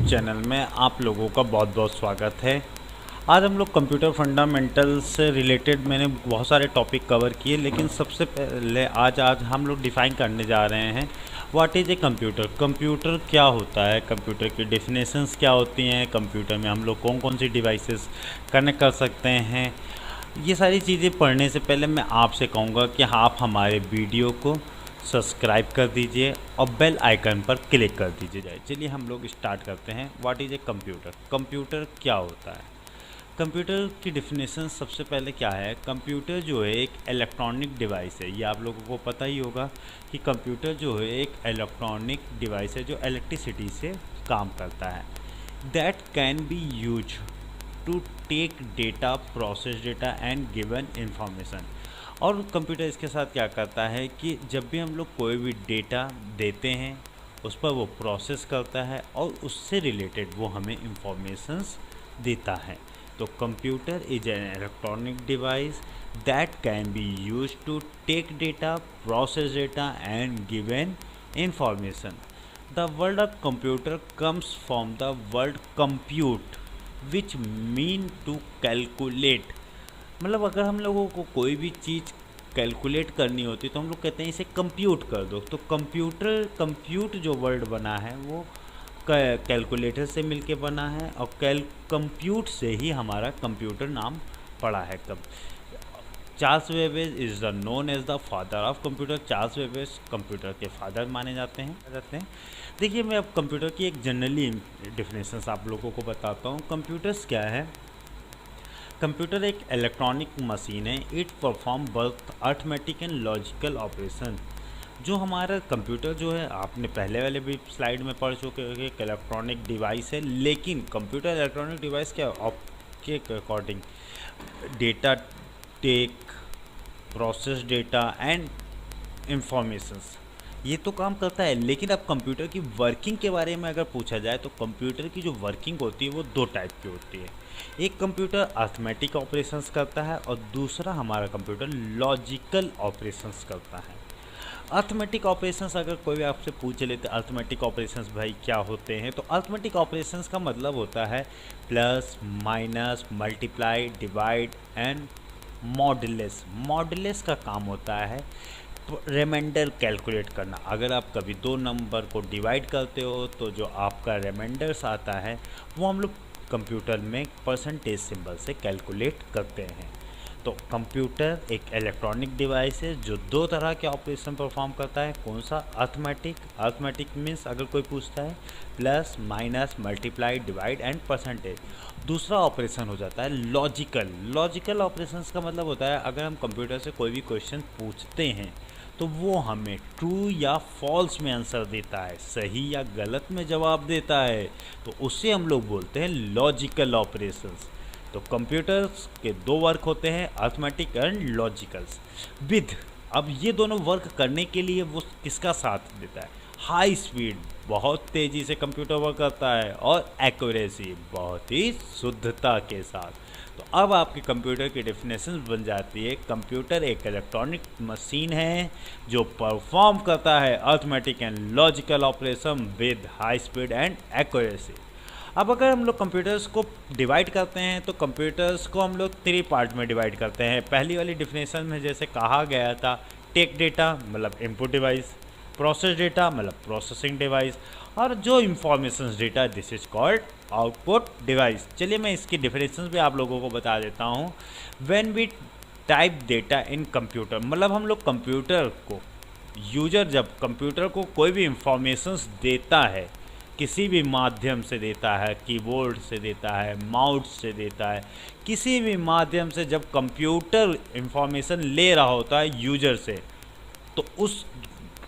YouTube channel में आप लोगों का बहुत बहुत स्वागत है। आज हम लोग कंप्यूटर फंडामेंटल से रिलेटेड मैंने बहुत सारे टॉपिक कवर किए, लेकिन सबसे पहले आज हम लोग डिफ़ाइन करने जा रहे हैं what is a computer. Computer क्या होता है, कंप्यूटर की डेफिनेशंस क्या होती हैं, कंप्यूटर में हम लोग कौन कौन सी डिवाइसेस कनेक्ट कर सकते हैं। ये सारी चीज़ें पढ़ने से पहले मैं आपसे कहूँगा कि आप हमारे वीडियो को सब्सक्राइब कर दीजिए और बेल आइकन पर क्लिक कर दीजिए जाए। चलिए हम लोग स्टार्ट करते हैं। What is a computer. Computer क्या होता है। कंप्यूटर की डेफिनेशन सबसे पहले क्या है। कंप्यूटर जो है एक इलेक्ट्रॉनिक डिवाइस है। ये आप लोगों को पता ही होगा कि कंप्यूटर जो है एक इलेक्ट्रॉनिक डिवाइस है जो इलेक्ट्रिसिटी से काम करता है। That can be use to take data, process data and given information. और कंप्यूटर इसके साथ क्या करता है कि जब भी हम लोग कोई भी डेटा देते हैं उस पर वो प्रोसेस करता है और उससे रिलेटेड वो हमें इंफॉर्मेशंस देता है। तो computer is an electronic device that can be use to take data, process data and given information. The word of computer comes from the word compute which mean to calculate. मतलब अगर हम लोगों को कोई भी चीज़ कैलकुलेट करनी होती तो हम लोग कहते हैं इसे कंप्यूट कर दो। तो कंप्यूट जो वर्ड बना है वो कैलकुलेटर से मिलके बना है और कंप्यूट से ही हमारा कंप्यूटर नाम पड़ा है। Charles Babbage is the known as the father of computer. Charles Babbage computer के फादर माने जाते हैं। देखिए मैं अब कंप्यूटर की एक जनरली डेफिनेशंस आप लोगों को बताता हूँ। कंप्यूटर्स क्या है। कंप्यूटर एक इलेक्ट्रॉनिक मशीन है। It perform both arithmetic and logical operation. जो हमारा कंप्यूटर जो है आपने पहले वाले भी स्लाइड में पढ़ चुके हो कि एक इलेक्ट्रॉनिक डिवाइस है, लेकिन कंप्यूटर इलेक्ट्रॉनिक डिवाइस क्या आपके according data take, process data and informations ये तो काम करता है। लेकिन अब कंप्यूटर की वर्किंग के बारे में अगर पूछा जाए तो कंप्यूटर की जो वर्किंग होती है वो दो टाइप की होती है। एक कंप्यूटर अर्थमेटिक ऑपरेशंस करता है और दूसरा हमारा कंप्यूटर लॉजिकल ऑपरेशंस करता है। अर्थमेटिक ऑपरेशंस अगर कोई भी आपसे पूछ ले तो अर्थमेटिक ऑपरेशंस भाई क्या होते हैं, तो अर्थमेटिक ऑपरेशंस का मतलब होता है plus, minus, multiply, divide and modulus. Modulus का काम होता है रिमाइंडर कैलकुलेट करना। अगर आप कभी दो नंबर को डिवाइड करते हो तो जो आपका रिमाइंडर्स आता है वो हम लोग कंप्यूटर में परसेंटेज सिंबल से कैलकुलेट करते हैं। तो कंप्यूटर एक इलेक्ट्रॉनिक डिवाइस है जो दो तरह के ऑपरेशन परफॉर्म करता है। कौन सा? अर्थमेटिक मीन्स अगर कोई पूछता है plus, minus, multiply, divide and percentage. दूसरा ऑपरेशन हो जाता है लॉजिकल ऑपरेशंस का मतलब होता है अगर हम कंप्यूटर से कोई भी क्वेश्चन पूछते हैं तो वो हमें ट्रू या फॉल्स में आंसर देता है, सही या गलत में जवाब देता है, तो उससे हम लोग बोलते हैं लॉजिकल ऑपरेशंस। तो कंप्यूटर्स के दो वर्क होते हैं, अर्थमेटिक एंड लॉजिकल्स विद। अब ये दोनों वर्क करने के लिए वो किसका साथ देता है? हाई स्पीड, बहुत तेज़ी से कंप्यूटर वर्क करता है, और एक्यूरेसी, बहुत ही शुद्धता के साथ। तो अब आपके कंप्यूटर की डेफिनेशन बन जाती है कंप्यूटर एक इलेक्ट्रॉनिक मशीन है जो परफॉर्म करता है arithmetic and logical operation with high speed and accuracy. अब अगर हम लोग कंप्यूटर्स को डिवाइड करते हैं तो कंप्यूटर्स को हम लोग 3 पार्ट में डिवाइड करते हैं। पहली वाली डेफिनेशन में जैसे कहा गया था, टेक डेटा मतलब इनपुट डिवाइस, प्रोसेस डेटा मतलब प्रोसेसिंग डिवाइस, और जो information data this is called output device. चलिए मैं इसकी डिफरेंसेस भी आप लोगों को बता देता हूँ। When we type data in computer, मतलब हम लोग कंप्यूटर को यूजर जब कंप्यूटर को कोई भी इंफॉर्मेशंस देता है, किसी भी माध्यम से देता है, कीबोर्ड से देता है, माउस से देता है, किसी भी माध्यम से जब कंप्यूटर इंफॉर्मेशन ले रहा होता है यूजर से, तो उस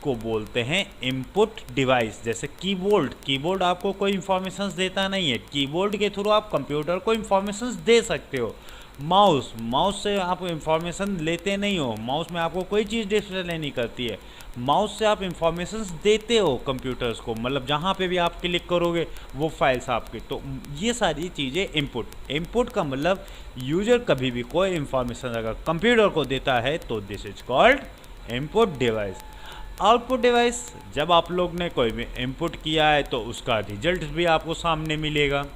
को बोलते हैं इनपुट डिवाइस। जैसे कीबोर्ड आपको कोई इंफॉर्मेशंस देता नहीं है, कीबोर्ड के थ्रू आप कंप्यूटर को इंफॉर्मेशंस दे सकते हो। माउस से आप इंफॉर्मेशन लेते नहीं हो, माउस में आपको कोई चीज़ डिस्प्ले नहीं करती है, माउस से आप इंफॉर्मेशंस देते हो कंप्यूटर्स को, मतलब जहाँ पे भी आप क्लिक करोगे वो फाइल्स आपकी। तो ये सारी चीज़ें इनपुट का मतलब यूजर कभी भी कोई इंफॉर्मेशन अगर कंप्यूटर को देता है तो this is called input device. Output device, जब आप लोग ने कोई भी इनपुट किया है तो उसका रिजल्ट भी आपको सामने मिलेगा।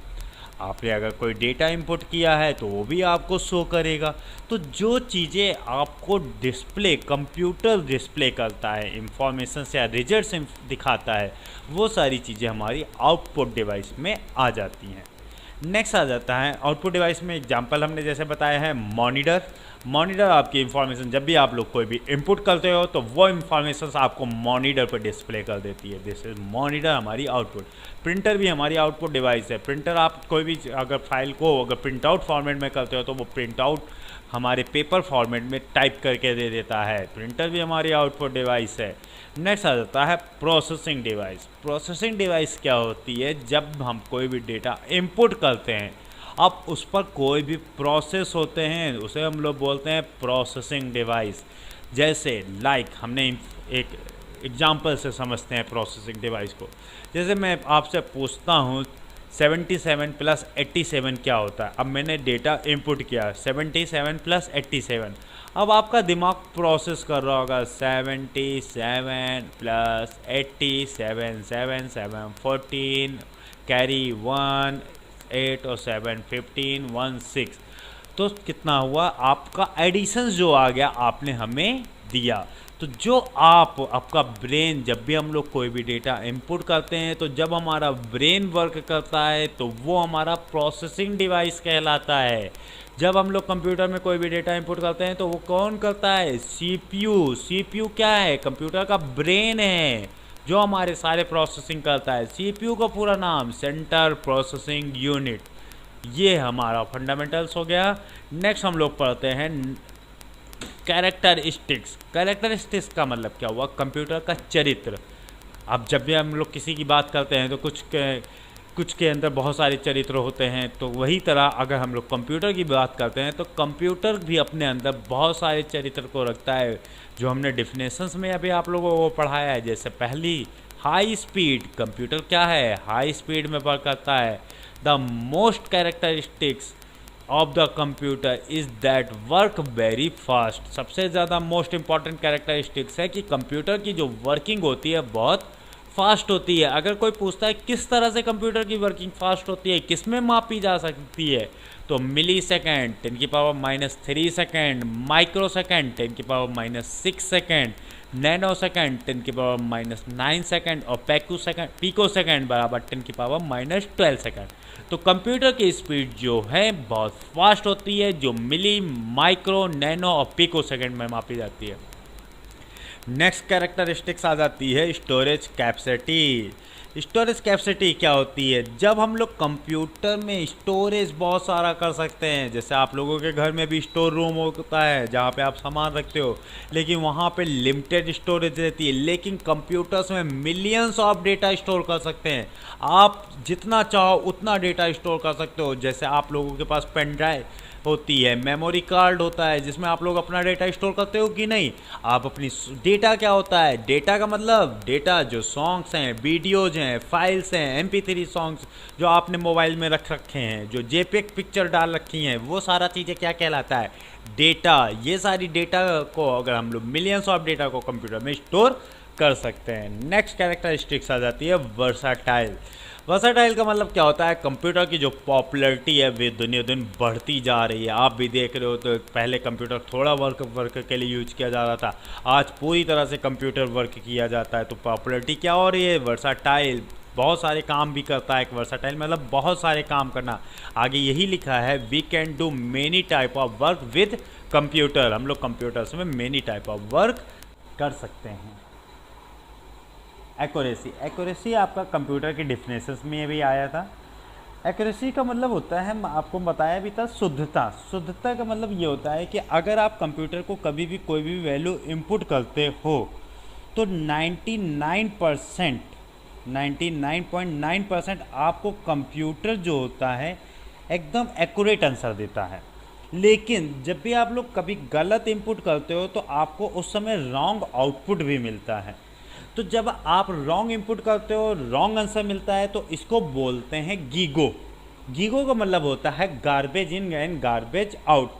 आपने अगर कोई डेटा इंपुट किया है तो वो भी आपको शो करेगा। तो जो चीज़ें आपको डिस्प्ले, कंप्यूटर डिस्प्ले करता है इंफॉर्मेशन या रिजल्ट्स दिखाता है, वो सारी चीज़ें हमारी आउटपुट डिवाइस में आ जाती हैं। नेक्स्ट आ जाता है आउटपुट डिवाइस में, एग्जांपल हमने जैसे बताया है मॉनिटर। मॉनिटर आपकी इंफॉर्मेशन, जब भी आप लोग कोई भी इनपुट करते हो तो वो इंफॉर्मेशन आपको मॉनिटर पर डिस्प्ले कर देती है। दिस इज मॉनिटर हमारी आउटपुट। प्रिंटर भी हमारी आउटपुट डिवाइस है। प्रिंटर आप कोई भी अगर फाइल को अगर प्रिंट आउट फॉर्मेट में करते हो तो वो प्रिंट आउट हमारे पेपर फॉर्मेट में टाइप करके दे देता है। प्रिंटर भी हमारी आउटपुट डिवाइस है। नेक्स्ट आ जाता है प्रोसेसिंग डिवाइस। प्रोसेसिंग डिवाइस क्या होती है? जब हम कोई भी डेटा इंपुट करते हैं, अब उस पर कोई भी प्रोसेस होते हैं, उसे हम लोग बोलते हैं प्रोसेसिंग डिवाइस। जैसे हमने एक एग्जांपल से समझते हैं प्रोसेसिंग डिवाइस को। जैसे मैं आपसे पूछता हूँ 77 प्लस 87 क्या होता है? अब मैंने डेटा इनपुट किया 77 प्लस 87। अब आपका दिमाग प्रोसेस कर रहा होगा 77 प्लस 87, 7 7 14, कैरी 1, 8 और 7 15, 1 6। तो कितना हुआ? आपका एडिशन जो आ गया आपने हमें दिया। तो जो आपका ब्रेन, जब भी हम लोग कोई भी डेटा इनपुट करते हैं तो जब हमारा ब्रेन वर्क करता है तो वो हमारा प्रोसेसिंग डिवाइस कहलाता है। जब हम लोग कंप्यूटर में कोई भी डेटा इनपुट करते हैं तो वो कौन करता है? सीपीयू। सीपीयू क्या है? कंप्यूटर का ब्रेन है जो हमारे सारे प्रोसेसिंग करता है। सीपीयू का पूरा नाम सेंटर प्रोसेसिंग यूनिट। ये हमारा फंडामेंटल्स हो गया। नेक्स्ट हम लोग पढ़ते हैं कैरेक्टरिस्टिक्स। कैरेक्टरिस्टिक्स का मतलब क्या हुआ? कंप्यूटर का चरित्र। अब जब भी हम लोग किसी की बात करते हैं तो कुछ के अंदर बहुत सारे चरित्र होते हैं, तो वही तरह अगर हम लोग कंप्यूटर की बात करते हैं तो कंप्यूटर भी अपने अंदर बहुत सारे चरित्र को रखता है, जो हमने डिफिनेशंस में अभी आप लोगों को पढ़ाया है। जैसे पहली, हाई स्पीड। कंप्यूटर क्या है? हाई स्पीड में वर्क करता है। The most characteristics of the computer is that work very fast. सबसे ज़्यादा मोस्ट इंपॉर्टेंट कैरेक्टरिस्टिक्स है कि कंप्यूटर की जो वर्किंग होती है बहुत फास्ट होती है। अगर कोई पूछता है किस तरह से कंप्यूटर की वर्किंग फास्ट होती है, किस में मापी जा सकती है, तो millisecond 10⁻³ second, microsecond 10⁻⁶ second, nanosecond 10⁻⁹ second और पीको सेकेंड बराबर 10⁻⁻12 सेकेंड। तो कंप्यूटर की स्पीड जो है बहुत फास्ट होती है, जो मिली, माइक्रो, नैनो और पिको सेकेंड में मापी जाती है। नेक्स्ट कैरेक्टरिस्टिक्स आ जाती है स्टोरेज कैपेसिटी। स्टोरेज कैपेसिटी क्या होती है? जब हम लोग कंप्यूटर में स्टोरेज बहुत सारा कर सकते हैं, जैसे आप लोगों के घर में भी स्टोर रूम होता है जहाँ पे आप सामान रखते हो, लेकिन वहाँ पे लिमिटेड स्टोरेज रहती है। लेकिन कंप्यूटर्स में मिलियंस ऑफ डेटा स्टोर कर सकते हैं। आप जितना चाहो उतना डेटा स्टोर कर सकते हो। जैसे आप लोगों के पास पेन ड्राइव होती है, मेमोरी कार्ड होता है जिसमें आप लोग अपना डेटा स्टोर करते हो कि नहीं? आप अपनी डेटा क्या होता है? डेटा का मतलब डेटा जो सॉन्ग्स हैं, वीडियोज हैं, फाइल्स हैं, MP3 सॉन्ग्स जो आपने मोबाइल में रख रखे हैं, जो JPEG पिक्चर डाल रखी हैं, वो सारा चीज़ें क्या कहलाता है? डेटा। ये सारी डेटा को अगर हम लोग मिलियंस ऑफ डेटा को कंप्यूटर में स्टोर कर सकते हैं। नेक्स्ट कैरेक्टरिस्टिक्स आ जाती है वर्साटाइल। वर्साटाइल का मतलब क्या होता है? कंप्यूटर की जो पॉपुलैरिटी है वे दिन बढ़ती जा रही है। आप भी देख रहे हो तो पहले कंप्यूटर थोड़ा वर्क के लिए यूज किया जा रहा था, आज पूरी तरह से कंप्यूटर वर्क किया जाता है। तो पॉपुलैरिटी क्या हो रही है? वर्साटाइल। बहुत सारे काम भी करता है। वर्साटाइल मतलब बहुत सारे काम करना। आगे यही लिखा है we can do many type of work with computer. हम लोग कंप्यूटर्स में मेनी टाइप ऑफ वर्क कर सकते हैं। एक्यूरेसी। एक्यूरेसी आपका कंप्यूटर की डिफिनेशंस में भी आया था। एक्यूरेसी का मतलब होता है, आपको बताया भी था, शुद्धता। शुद्धता का मतलब ये होता है कि अगर आप कंप्यूटर को कभी भी कोई भी वैल्यू इनपुट करते हो तो 99.9% आपको कंप्यूटर जो होता है एकदम एक्यूरेट आंसर देता है। लेकिन जब भी आप लोग कभी गलत इनपुट करते हो तो आपको उस समय रॉन्ग आउटपुट भी मिलता है। तो जब आप रॉन्ग इनपुट करते हो, रॉन्ग आंसर मिलता है, तो इसको बोलते हैं गीगो। गीगो का मतलब होता है garbage in and garbage out.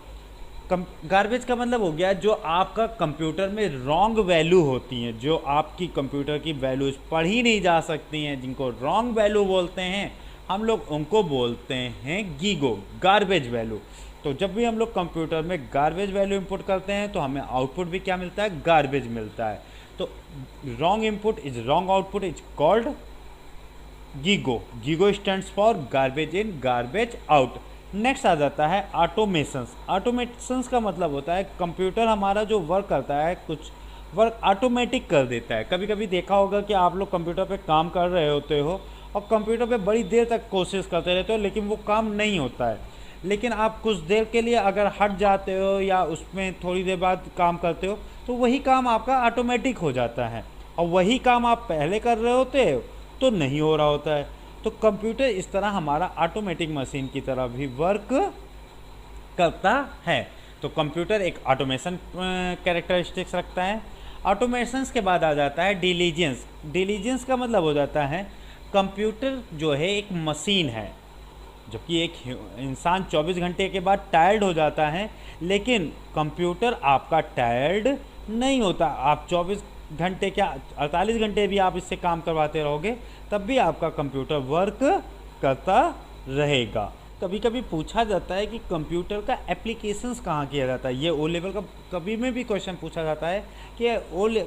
Garbage का मतलब हो गया जो आपका कंप्यूटर में रॉन्ग वैल्यू होती हैं, जो आपकी कंप्यूटर की वैल्यूज पढ़ी नहीं जा सकती हैं, जिनको रॉन्ग वैल्यू बोलते हैं हम लोग, उनको बोलते हैं गीगो, गार्बेज वैल्यू। तो जब भी हम लोग कंप्यूटर में गार्बेज वैल्यू इंपुट करते हैं तो हमें आउटपुट भी क्या मिलता है, गार्बेज मिलता है। तो wrong input is wrong output is called GIGO. GIGO stands for garbage in garbage out. Next आ जाता है ऑटोमेशंस। ऑटोमेशंस का मतलब होता है कंप्यूटर हमारा जो वर्क करता है, कुछ वर्क ऑटोमेटिक कर देता है। कभी कभी देखा होगा कि आप लोग कंप्यूटर पे काम कर रहे होते हो और कंप्यूटर पे बड़ी देर तक कोशिश करते रहते हो लेकिन वो काम नहीं होता है, लेकिन आप कुछ देर के लिए अगर हट जाते हो या उसमें थोड़ी देर बाद काम करते हो तो वही काम आपका ऑटोमेटिक हो जाता है, और वही काम आप पहले कर रहे होते हो तो नहीं हो रहा होता है। तो कंप्यूटर इस तरह हमारा ऑटोमेटिक मशीन की तरह भी वर्क करता है। तो कंप्यूटर एक ऑटोमेशन कैरेक्टरिस्टिक्स रखता है। ऑटोमेशंस के बाद आ जाता है डिलीजेंस। डिलीजेंस का मतलब हो जाता है कंप्यूटर जो है एक मशीन है, जबकि एक इंसान 24 घंटे के बाद टायर्ड हो जाता है, लेकिन कंप्यूटर आपका टायर्ड नहीं होता। आप 24 घंटे क्या 48 घंटे भी आप इससे काम करवाते रहोगे तब भी आपका कंप्यूटर वर्क करता रहेगा। कभी कभी पूछा जाता है कि कंप्यूटर का एप्लीकेशंस कहाँ किया जाता है। ये ओ लेवल का कभी में भी क्वेश्चन पूछा जाता है कि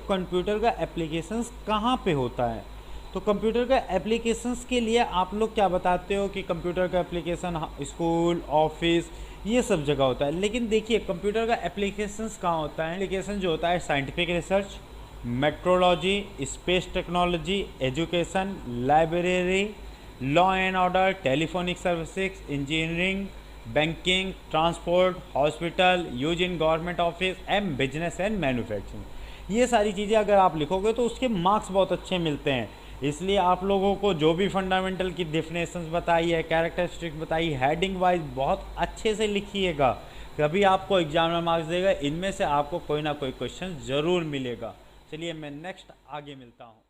कंप्यूटर का एप्लीकेशंस कहाँ पे होता है। तो कंप्यूटर का एप्लीकेशंस के लिए आप लोग क्या बताते हो कि कंप्यूटर का एप्लीकेशन स्कूल, ऑफिस, ये सब जगह होता है। लेकिन देखिए कंप्यूटर का एप्लीकेशंस कहाँ होता है। एप्लीकेशन जो होता है scientific research, metrology, space technology, education, library, law and order, telephonic services, engineering, banking, transport, hospital, use in government office and business and manufacturing. ये सारी चीज़ें अगर आप लिखोगे तो उसके मार्क्स बहुत अच्छे मिलते हैं। इसलिए आप लोगों को जो भी फंडामेंटल की डिफिनेशंस बताई है, कैरेक्टरिस्टिक्स बताई, हेडिंग वाइज बहुत अच्छे से लिखिएगा, कभी आपको एग्जाम में मार्क्स देगा। इनमें से आपको कोई ना कोई क्वेश्चन ज़रूर मिलेगा। चलिए मैं नेक्स्ट आगे मिलता हूँ।